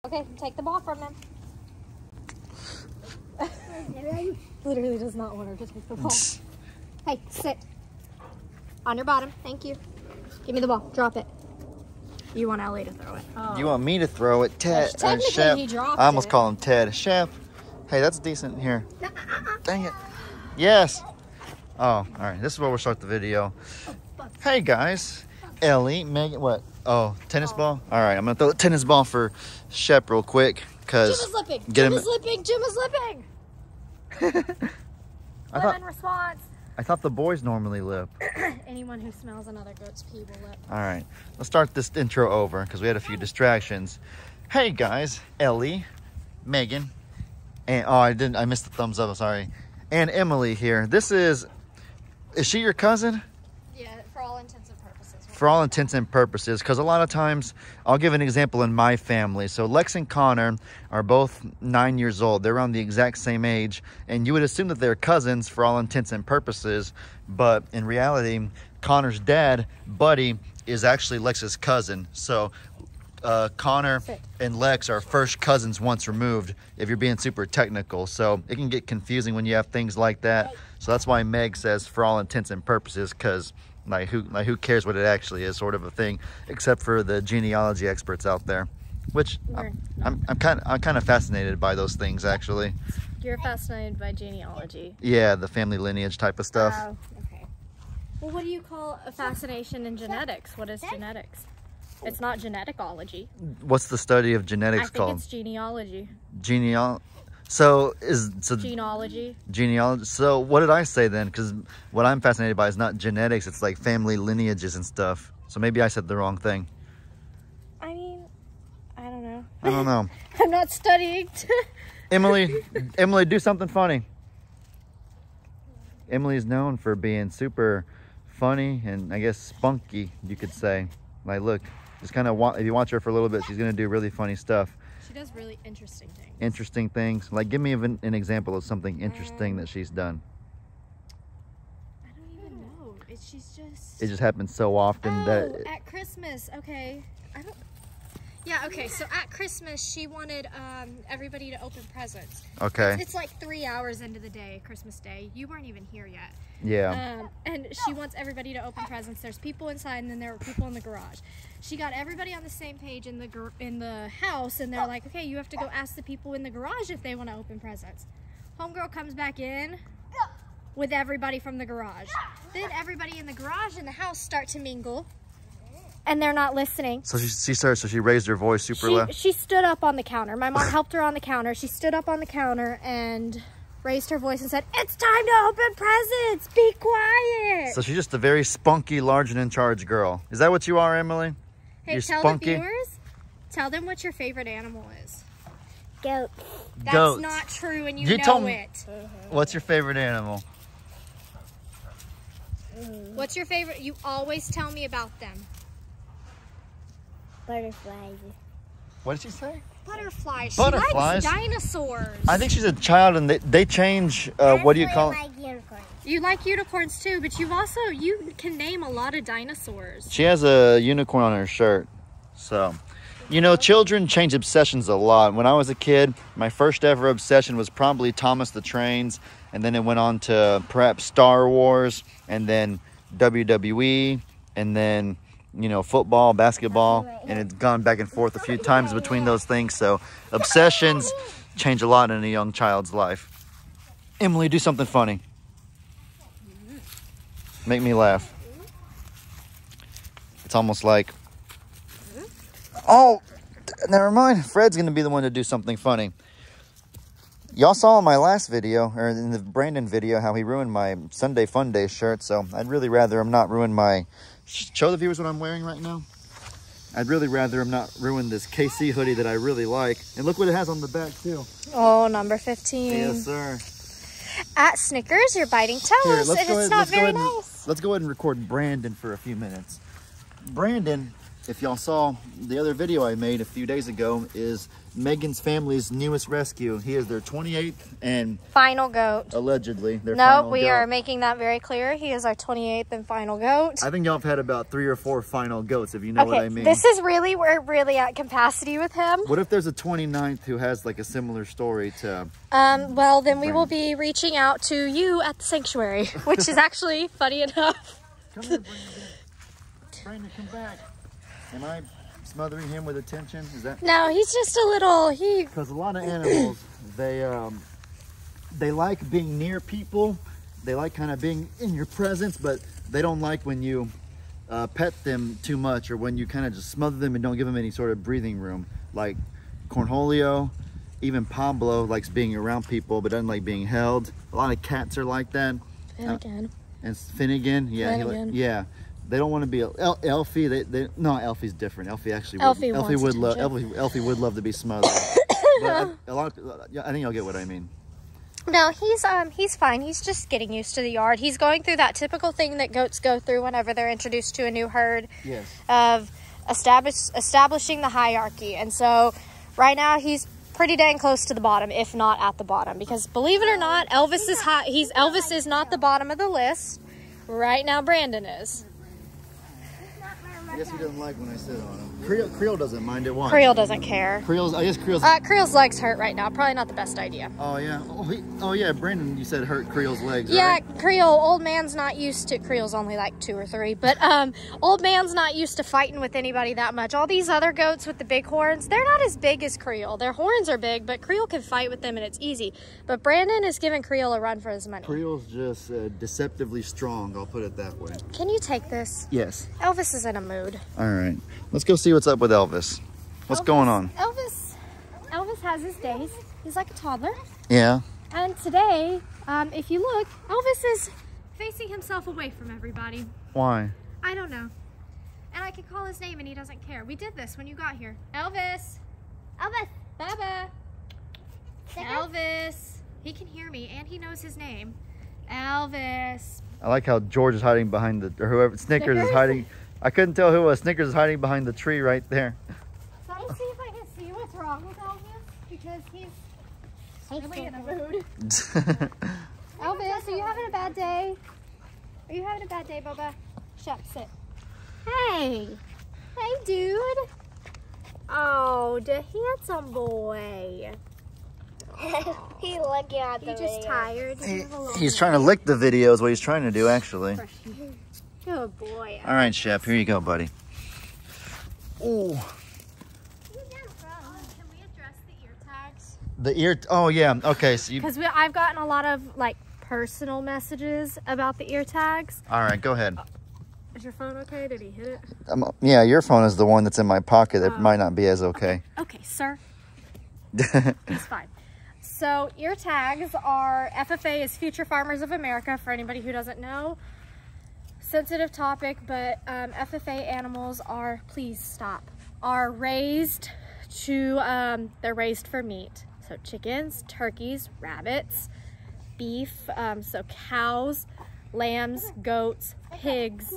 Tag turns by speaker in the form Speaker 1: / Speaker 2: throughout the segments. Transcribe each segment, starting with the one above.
Speaker 1: Okay, take the ball from them. Literally does not want her to take the ball. Hey, sit. On your bottom. Thank you. Give me the ball. Drop it. You want Ellie to throw it. Oh.
Speaker 2: You want me to throw it? Ted.
Speaker 1: Technically,
Speaker 2: Shep.
Speaker 1: he dropped
Speaker 2: I almost
Speaker 1: it.
Speaker 2: call him Ted. Shep. Hey, that's decent here. Dang it. Yes. Oh, all right. This is where we'll start the video. Hey, guys. Ellie, Megan, what? Oh, tennis ball? All right, I'm going to throw a tennis ball for Shep real quick. Jim
Speaker 1: is slipping. Jim is slipping. Jim is slipping. Lemon response.
Speaker 2: I thought the boys normally lip.
Speaker 1: Anyone who smells another goat's pee will lip.
Speaker 2: All right, let's start this intro over because we had a few distractions. Hey guys, Ellie, Megan, and I missed the thumbs up, I'm sorry. And Emily here. Is she your cousin?
Speaker 1: Yeah, for all intents and purposes.
Speaker 2: For all intents and purposes, because a lot of times, I'll give an example in my family. So Lex and Connor are both 9 years old. They're around the exact same age, and you would assume that they're cousins for all intents and purposes, but in reality, Connor's dad, Buddy, is actually Lex's cousin. So Connor and Lex are first cousins once removed, if you're being super technical. So it can get confusing when you have things like that. So that's why Meg says for all intents and purposes, because who cares what it actually is, sort of a thing, except for the genealogy experts out there, which I'm kind of fascinated by those things, actually.
Speaker 1: You're fascinated by genealogy.
Speaker 2: Yeah, the family lineage type of stuff.
Speaker 1: Okay. Well, what do you call a fascination in genetics? What is genetics? It's not geneticology.
Speaker 2: What's the study of genetics called?
Speaker 1: I think it's genealogy.
Speaker 2: Genealogy. Genealogy. So what did I say then? Because what I'm fascinated by is not genetics. It's like family lineages and stuff. So maybe I said the wrong thing.
Speaker 1: I mean, I don't know.
Speaker 2: I don't know.
Speaker 1: I'm not studying.
Speaker 2: Emily, do something funny. Emily's known for being super funny and I guess spunky, you could say. Like, look, just kind of if you watch her for a little bit, she's gonna do really funny stuff.
Speaker 1: She does really interesting things.
Speaker 2: Interesting things. Like, give me an example of something interesting that she's done.
Speaker 1: I don't even know. It
Speaker 2: just happens so often that.
Speaker 1: At Christmas, okay. Yeah, okay. So at Christmas, she wanted everybody to open presents.
Speaker 2: Okay.
Speaker 1: It's like 3 hours into the day, Christmas Day. You weren't even here yet.
Speaker 2: Yeah.
Speaker 1: And she wants everybody to open presents. There's people inside, and then there were people in the garage. She got everybody on the same page in the house, and they're like, okay, you have to go ask the people in the garage if they want to open presents. Homegirl comes back in with everybody from the garage. Then everybody in the garage and the house start to mingle, and they're not listening. So
Speaker 2: she raised her voice super loud.
Speaker 1: She stood up on the counter. My mom helped her on the counter. She stood up on the counter and raised her voice and said, "It's time to open presents. Be quiet."
Speaker 2: So she's just a very spunky, large and in charge girl. Is that what you are, Emily?
Speaker 1: Hey,
Speaker 2: You're
Speaker 1: tell
Speaker 2: spunky?
Speaker 1: the viewers, tell them what your favorite animal is.
Speaker 3: Goat.
Speaker 1: That's
Speaker 2: Goats.
Speaker 1: not true, and you know
Speaker 2: told me.
Speaker 1: it.
Speaker 2: What's your favorite animal?
Speaker 1: What's your favorite? You always tell me about them.
Speaker 3: Butterflies.
Speaker 2: What did she say?
Speaker 1: Butterflies.
Speaker 2: Butterflies?
Speaker 1: She likes dinosaurs.
Speaker 2: I think she's a child, and they change. What do you call it?
Speaker 3: I like unicorns.
Speaker 1: You like unicorns too, but you can name a lot of dinosaurs.
Speaker 2: She has a unicorn on her shirt. So, you know, children change obsessions a lot. When I was a kid, my first ever obsession was probably Thomas the Trains, and then it went on to perhaps Star Wars, and then WWE, and then, you know, football, basketball, and it's gone back and forth a few times between those things. So obsessions change a lot in a young child's life. Emily, do something funny. Make me laugh. It's almost like, oh, never mind. Fred's going to be the one to do something funny. Y'all saw in my last video, or in the Brandon video, how he ruined my Sunday Fun Day shirt. So I'd really rather him not ruin my... Show the viewers what I'm wearing right now. I'd really rather him not ruin this KC hoodie that I really like. And look what it has on the back, too.
Speaker 1: Oh, number 15.
Speaker 2: Yes, sir.
Speaker 1: At Snickers, you're biting toes, and it's not very nice.
Speaker 2: Let's go ahead and record Brandon for a few minutes. Brandon if y'all saw the other video I made a few days ago, is Megan's family's newest rescue. He is their 28th and
Speaker 1: final goat.
Speaker 2: Allegedly, their
Speaker 1: nope,
Speaker 2: final
Speaker 1: we
Speaker 2: goat.
Speaker 1: are making that very clear. He is our 28th and final goat.
Speaker 2: I think y'all have had about 3 or 4 final goats, if you know what I mean.
Speaker 1: This is really, we're really at capacity with him.
Speaker 2: What if there's a 29th who has like a similar story to...
Speaker 1: Well, then we will be reaching out to you at the sanctuary, which is actually funny enough.
Speaker 2: Come here, Brandon, come back. Am I smothering him with attention? Is that...
Speaker 1: No, he's just a little,
Speaker 2: Because a lot of animals, they like being near people. They like kind of being in your presence, but they don't like when you pet them too much, or when you kind of just smother them and don't give them any sort of breathing room. Like Cornholio, even Pablo likes being around people, but doesn't like being held. A lot of cats are like that.
Speaker 1: Finnegan.
Speaker 2: And Finnegan, yeah,
Speaker 1: Finnegan.
Speaker 2: yeah. They don't want to be Elfie. No, Elfie's different. Elfie actually Elfie would love to be smothered. But a lot of, I think you'll get what I mean.
Speaker 1: No, he's fine. He's just getting used to the yard. He's going through that typical thing that goats go through whenever they're introduced to a new herd.
Speaker 2: Yes.
Speaker 1: Of establishing the hierarchy. And so right now he's pretty dang close to the bottom, if not at the bottom, because believe it or not, Elvis is not the bottom of the list. Right now Brandon is.
Speaker 2: I guess he doesn't like when I sit on him. Creel doesn't mind it. Why?
Speaker 1: Creel doesn't care.
Speaker 2: I guess Creel's...
Speaker 1: Creel's legs hurt right now. Probably not the best idea.
Speaker 2: Oh, yeah. Oh, yeah. Brandon, you said hurt Creel's legs,
Speaker 1: yeah,
Speaker 2: right?
Speaker 1: Creel, old man's not used to... Creel's only like 2 or 3. But old man's not used to fighting with anybody that much. All these other goats with the big horns, they're not as big as Creel. Their horns are big, but Creel can fight with them and it's easy. But Brandon is giving Creel a run for his money.
Speaker 2: Creel's just deceptively strong, I'll put it that way.
Speaker 1: Can you take this?
Speaker 2: Yes.
Speaker 1: Elvis is in a mood.
Speaker 2: All right. Let's go see what's up with Elvis. What's going on?
Speaker 1: Elvis has his days. He's like a toddler.
Speaker 2: Yeah.
Speaker 1: And today, if you look, Elvis is facing himself away from everybody.
Speaker 2: Why?
Speaker 1: I don't know. And I could call his name and he doesn't care. We did this when you got here. Elvis. Elvis. Baba. Elvis. He can hear me and he knows his name. Elvis.
Speaker 2: I like how George is hiding behind or whoever, Snickers is hiding. I couldn't tell who was. Snickers is hiding behind the tree right there.
Speaker 1: So let me see if I can see what's wrong with Elvis, because he's really in a mood. Elvis, are you having a bad day? Are you having a bad day, Bubba? Shut up, sit. Hey. Hey, dude. Oh, the handsome boy.
Speaker 3: He's looking at the
Speaker 1: You just tired?
Speaker 2: He's trying to lick the video is what he's trying to do, actually.
Speaker 1: Good boy.
Speaker 2: All right, Chef. Here you go, buddy. Ooh.
Speaker 1: Can we address the ear tags?
Speaker 2: The ear... Oh, yeah. Okay, so you...
Speaker 1: Because I've gotten a lot of, like, personal messages about the ear tags.
Speaker 2: All right, go ahead.
Speaker 1: Is your phone okay? Did he hit it?
Speaker 2: Yeah, your phone is the one that's in my pocket. It might not be as okay.
Speaker 1: Okay, sir. It's fine. So ear tags are, FFA is Future Farmers of America, for anybody who doesn't know. Sensitive topic, but FFA animals are, please stop, are raised to, they're raised for meat. So chickens, turkeys, rabbits, beef, so cows, lambs, goats, pigs.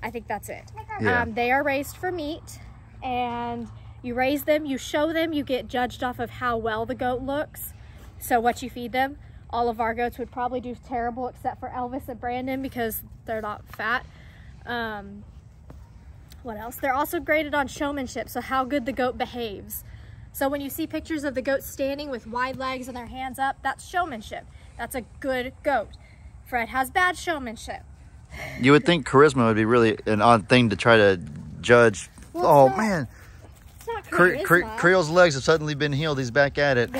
Speaker 1: I think that's it.
Speaker 2: Yeah.
Speaker 1: They are raised for meat, and you raise them, you show them, you get judged off of how well the goat looks. So what you feed them. All of our goats would probably do terrible except for Elvis and Brandon because they're not fat. What else? They're also graded on showmanship, so how good the goat behaves. So when you see pictures of the goat standing with wide legs and their hands up, that's showmanship. That's a good goat. Fred has bad showmanship.
Speaker 2: You would think charisma would be really an odd thing to try to judge.
Speaker 1: Well,
Speaker 2: Man.
Speaker 1: It's not charisma.
Speaker 2: Creel's legs have suddenly been healed. He's back at it.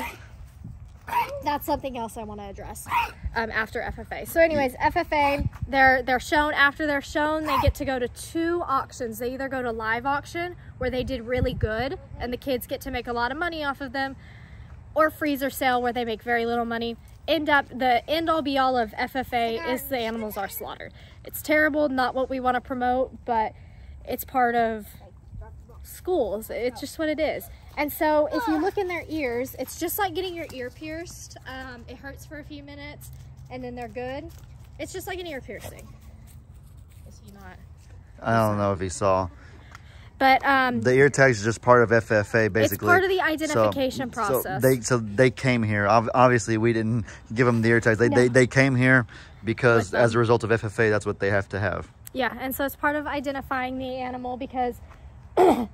Speaker 1: That's something else I want to address after FFA. So anyways, FFA, they're shown. After they're shown, they get to go to 2 auctions. They either go to live auction, where they did really good and the kids get to make a lot of money off of them, or freezer sale, where they make very little money. The end all be all of FFA is the animals are slaughtered. It's terrible, not what we want to promote, but it's part of schools. It's just what it is. And so if you look in their ears, it's just like getting your ear pierced. It hurts for a few minutes and then they're good. It's just like an ear piercing. Is he not?
Speaker 2: I don't know if he saw.
Speaker 1: But
Speaker 2: the ear tags is just part of FFA, basically.
Speaker 1: it's part of the identification process.
Speaker 2: So they came here. Obviously, we didn't give them the ear tags. They came here because as a result of FFA, that's what they have to have.
Speaker 1: Yeah, and so it's part of identifying the animal, because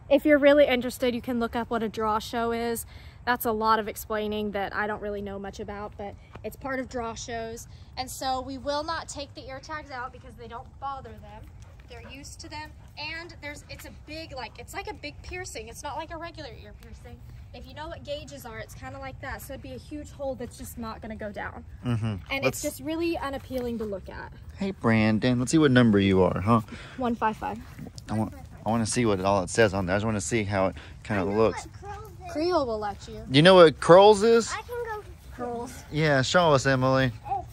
Speaker 1: if you're really interested, you can look up what a draw show is. That's a lot of explaining that I don't really know much about, but it's part of draw shows. And so we will not take the ear tags out because they don't bother them. They're used to them. And it's a big, it's like a big piercing. It's not like a regular ear piercing. If you know what gauges are, it's kind of like that. So it'd be a huge hole that's just not going to go down. And it's just really unappealing to look at.
Speaker 2: Hey, Brandon, let's see what number you are, huh?
Speaker 1: 155.
Speaker 2: I want to see what all it says on there. I just want to see how it kind of looks.
Speaker 1: Creole will let you.
Speaker 2: You know what Curls is?
Speaker 3: I can go
Speaker 1: Curls.
Speaker 2: Yeah, show us, Emily.
Speaker 3: It's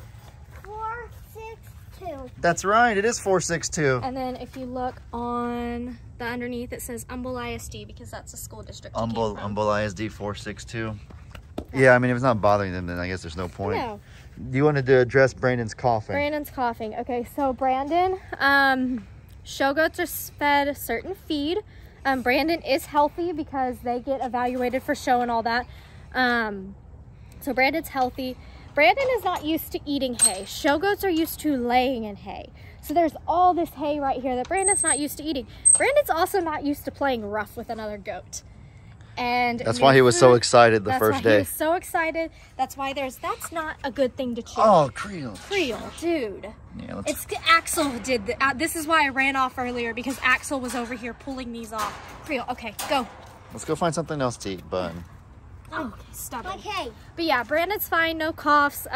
Speaker 3: 462.
Speaker 2: That's right, it is 462.
Speaker 1: And then if you look on the underneath, it says Humble ISD, because that's a school district.
Speaker 2: Humble ISD 462. Yeah, I mean, if it's not bothering them, then I guess there's no point.
Speaker 1: No.
Speaker 2: You wanted to address Brandon's coughing.
Speaker 1: Brandon's coughing. Okay, so Brandon, show goats are fed a certain feed. Brandon is healthy because they get evaluated for show and all that. So Brandon's healthy. Brandon is not used to eating hay. Show goats are used to laying in hay. So there's all this hay right here that Brandon's not used to eating. Brandon's also not used to playing rough with another goat. And
Speaker 2: that's why he was so excited the first day.
Speaker 1: He was so excited. That's why that's not a good thing to chew.
Speaker 2: Oh, Creole.
Speaker 1: Creole, dude.
Speaker 2: Yeah,
Speaker 1: it's Axel who did this is why I ran off earlier, because Axel was over here pulling these off. Creole, okay, go.
Speaker 2: Let's go find something else to eat, bud.
Speaker 1: Oh, okay, stop it.
Speaker 3: Okay.
Speaker 1: But yeah, Brandon's fine, no coughs.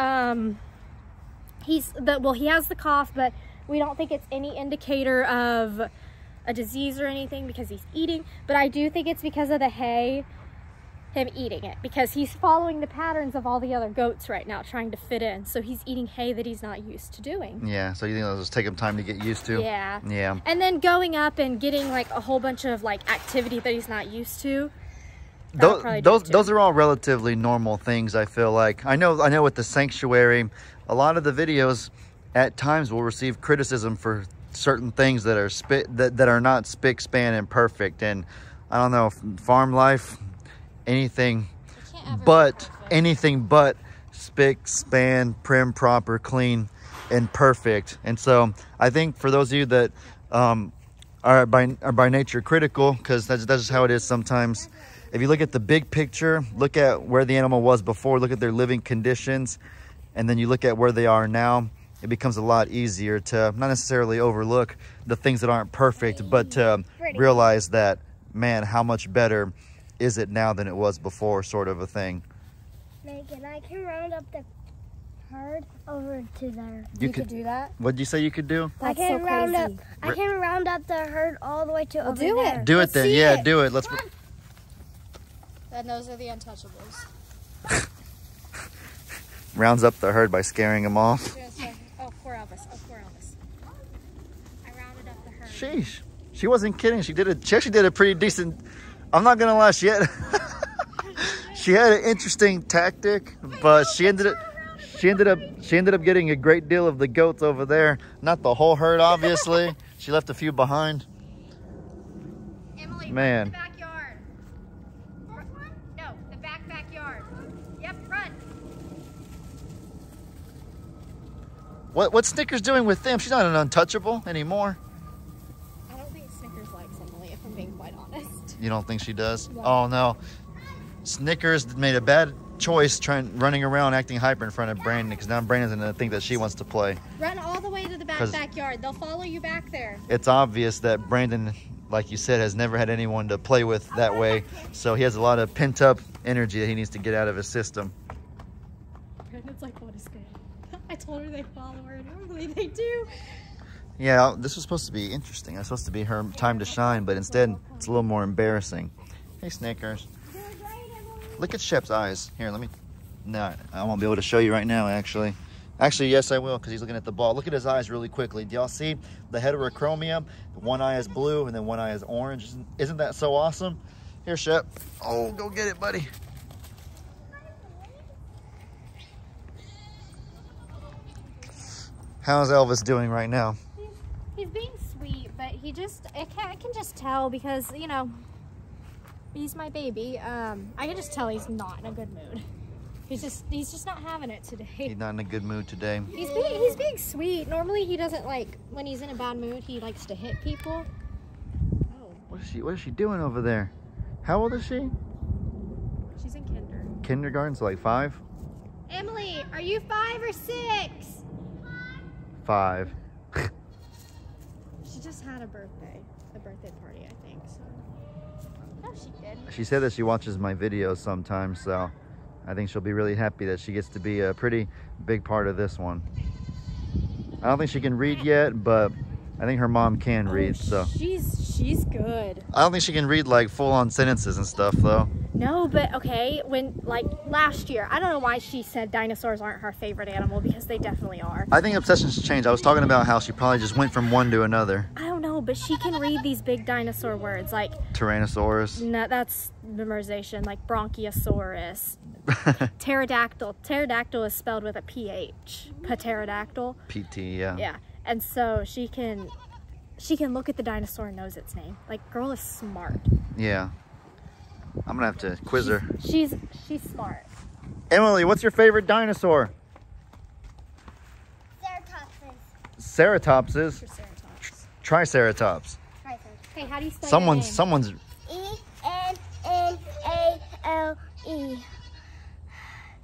Speaker 1: He has the cough, but we don't think it's any indicator of a disease or anything because he's eating. But I do think it's because of the hay, him eating it, because he's following the patterns of all the other goats right now, trying to fit in. So he's eating hay that he's not used to doing.
Speaker 2: Yeah, so you think that'll just take him time to get used to?
Speaker 1: Yeah.
Speaker 2: Yeah.
Speaker 1: And then going up and getting a whole bunch of activity that he's not used to.
Speaker 2: Those are all relatively normal things, I feel like. I know with the sanctuary, a lot of the videos at times will receive criticism for certain things that are not spick, span, and perfect. And I don't know, farm life, anything but spick, span, prim, proper, clean, and perfect. And so I think for those of you that are by nature critical, because that's just how it is sometimes, if you look at the big picture, look at where the animal was before, look at their living conditions, and then you look at where they are now, it becomes a lot easier to not necessarily overlook the things that aren't perfect, but to realize that, man, how much better is it now than it was before, sort of a thing.
Speaker 3: Megan, I can round up the herd over to there.
Speaker 1: You could do that?
Speaker 2: What did you say you could do?
Speaker 1: That's
Speaker 3: I can
Speaker 1: so
Speaker 3: round up.
Speaker 1: crazy.
Speaker 3: I can round up the herd all the way to over
Speaker 1: do
Speaker 3: there.
Speaker 1: it.
Speaker 2: Do it
Speaker 1: Let's
Speaker 2: then.
Speaker 1: see
Speaker 2: Yeah,
Speaker 1: it.
Speaker 2: do it. Let's.
Speaker 1: And those are the untouchables.
Speaker 2: Rounds up the herd by scaring them off.
Speaker 1: Oh, poor Elvis. I rounded up the herd.
Speaker 2: Sheesh. She wasn't kidding. She actually did a pretty decent. I'm not gonna lie. She had an interesting tactic, but she ended up getting a great deal of the goats over there. Not the whole herd, obviously. She left a few behind.
Speaker 1: Emily,
Speaker 2: man.
Speaker 1: run to the backyard. No, the backyard. Yep, run.
Speaker 2: What's Snickers doing with them? She's not an untouchable anymore.
Speaker 1: I don't think Snickers likes Emily, if I'm being quite honest.
Speaker 2: You don't think she does?
Speaker 1: No.
Speaker 2: Oh no. Snickers made a bad choice running around acting hyper in front of Brandon, because now Brandon's gonna think that she wants to play.
Speaker 1: Run all the way to the backyard. They'll follow you back there.
Speaker 2: It's obvious that Brandon, like you said, has never had anyone to play with that way, so he has a lot of pent-up energy that he needs to get out of his system.
Speaker 1: Brandon's like, what is good? I told her they follow her. Normally they do.
Speaker 2: Yeah, this was supposed to be interesting. It was supposed to be her time to shine, but instead it's a little more embarrassing. Hey, Snickers. Look at Shep's eyes. Here, let me... No, I won't be able to show you right now, actually. Actually, yes, I will, because he's looking at the ball. Look at his eyes really quickly. Do y'all see the heterochromia? One eye is blue, and then one eye is orange. Isn't that so awesome? Here, Shep. Oh, go get it, buddy. How's Elvis doing right now?
Speaker 1: He's being sweet, but he just, I can just tell because, you know, he's my baby. I can just tell he's not in a good mood. He's just not having it today.
Speaker 2: He's not in a good mood today.
Speaker 1: He's being sweet. Normally he doesn't like, when he's in a bad mood, he likes to hit people. Oh.
Speaker 2: What is she doing over there? How old is she?
Speaker 1: She's in
Speaker 2: Kindergarten, so like 5?
Speaker 1: Emily, are you 5 or 6?
Speaker 2: 5.
Speaker 1: She just had a birthday party, I think, so. No, she did.
Speaker 2: She said that she watches my videos sometimes, so I think she'll be really happy that she gets to be a pretty big part of this one. I don't think she can read yet, but I think her mom can read, so.
Speaker 1: She's good.
Speaker 2: I don't think she can read like full-on sentences and stuff, though.
Speaker 1: No, but okay, when, like, last year, I don't know why she said dinosaurs aren't her favorite animal, because they definitely are.
Speaker 2: I think obsessions change. I was talking about how she probably just went from one to another.
Speaker 1: I don't know, but she can read these big dinosaur words, like...
Speaker 2: Tyrannosaurus.
Speaker 1: No, that's memorization, like Bronchiosaurus. Pterodactyl. Pterodactyl is spelled with a PH. Pterodactyl.
Speaker 2: PT, yeah.
Speaker 1: Yeah, and so she can look at the dinosaur and knows its name. Like, girl is smart.
Speaker 2: Yeah. I'm gonna have to quiz her.
Speaker 1: She's smart.
Speaker 2: Emily, what's your favorite dinosaur?
Speaker 3: Ceratopsis.
Speaker 2: Ceratopses.
Speaker 1: Triceratops.
Speaker 2: Triceratops.
Speaker 1: Hey, how do you spell
Speaker 2: Someone's.
Speaker 3: E-N-N-A-L-E.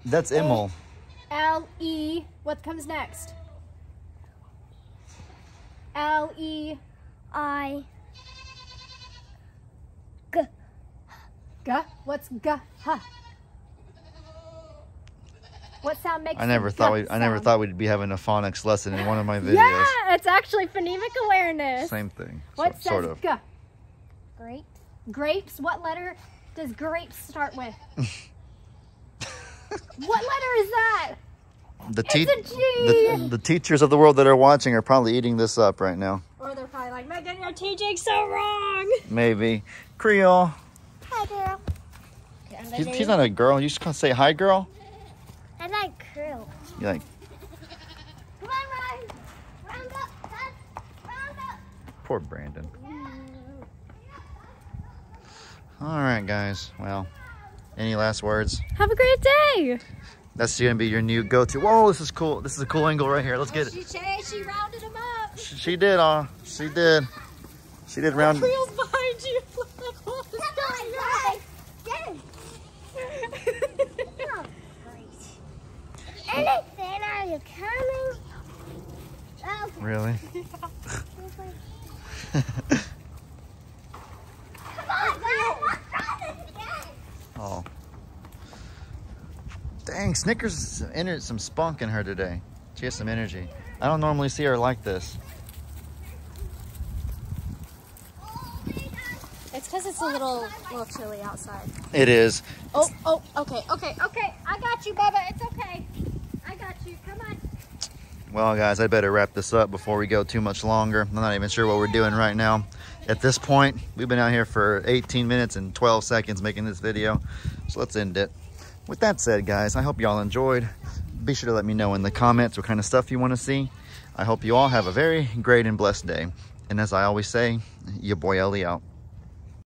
Speaker 2: That's Emil.
Speaker 1: L-E. What comes next? L-E.
Speaker 3: I.
Speaker 1: G. What's G? Huh. What sound makes
Speaker 2: I never thought we'd be having a phonics lesson in one of my videos.
Speaker 1: Yeah, it's actually phonemic awareness.
Speaker 2: Same thing.
Speaker 1: What says
Speaker 2: sort of.
Speaker 1: G?
Speaker 3: Grapes.
Speaker 1: Grapes. What letter does grapes start with? What letter is that? It's a G.
Speaker 2: The teachers of the world that are watching are probably eating this up right now.
Speaker 1: Or they're probably like, Megan, you're teaching so wrong.
Speaker 2: Maybe. Creole.
Speaker 3: Hi, girl.
Speaker 2: She's not a girl. You just can't say hi, girl.
Speaker 3: I like curl.
Speaker 2: You like,
Speaker 3: Come on, Ryan. Round up, Dad. Round up.
Speaker 2: poor Brandon. All right, guys. Well, any last words?
Speaker 1: Have a great day.
Speaker 2: That's gonna be your new go-to. Whoa, this is cool. This is a cool angle right here. Let's get it.
Speaker 1: She rounded him up.
Speaker 2: She did, she did. She did round.
Speaker 1: Creel's behind you.
Speaker 3: Get him. Oh, great. Anything, are you coming? Okay.
Speaker 2: Really?
Speaker 3: Come on, Dad.
Speaker 2: Oh. Dang, Snickers entered some spunk in her today. She has some energy. I don't normally see her like this.
Speaker 1: It's because it's a little chilly outside.
Speaker 2: It is.
Speaker 1: Oh, okay. I got you, Bubba. It's okay. I got you. Come on.
Speaker 2: Well, guys, I better wrap this up before we go too much longer. I'm not even sure what we're doing right now. At this point, we've been out here for 18 minutes and 12 seconds making this video. So let's end it. With that said, guys, I hope y'all enjoyed. Be sure to let me know in the comments what kind of stuff you want to see. I hope you all have a very great and blessed day. And as I always say, your boy Ellie out.